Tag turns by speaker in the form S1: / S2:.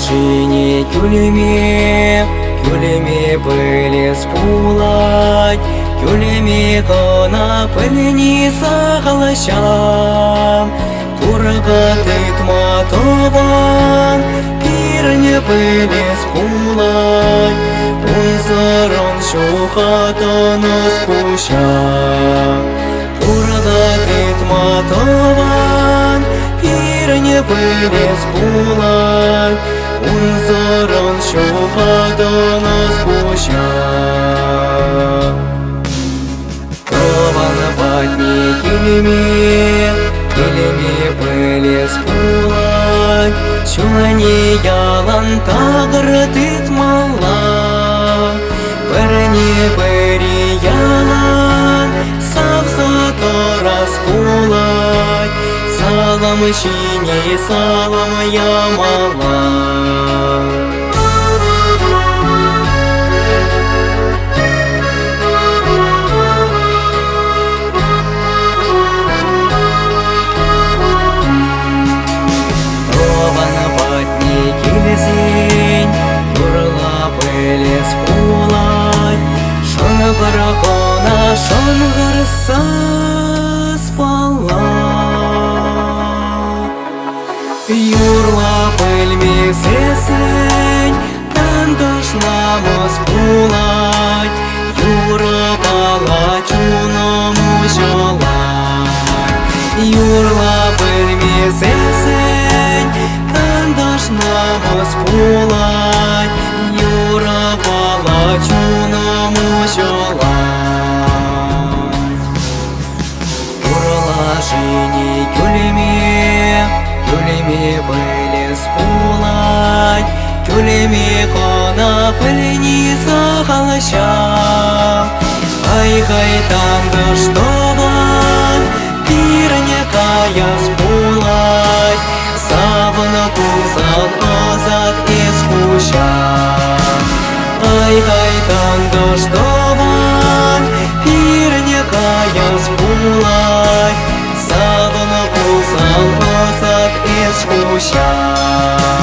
S1: Пурлашини Кюлеми были спулать, Кюлеми кона пыльни сахалащам. Кургатык матован, пирне были спулать, Унзарон шухатону спущам. Кургатык матован, пирне были спулать, Унзарон шухатону спущам. Кован батни Кюлеми были спулать, Чулани ялан тагрытыт мала, Бірне бірі ялан сақса торас пулать, Салам шине салам ямала. Баракона шонгырса спала, Юрла пыльмесесень танташнамыз пулать, Юра палачуному жолать. Юрла пыльмесесень танташнамыз пулать, Юра палачуному жолать. Пурлашини Кюлеми были спулать, Кюлеми кона пыльни сахалащам. Ай-хай танго штован, пирне кая спулать, Савна кузан озат искущам. Ай-хай танго штован, пирне кая спулать, Савна кузан озат искущам.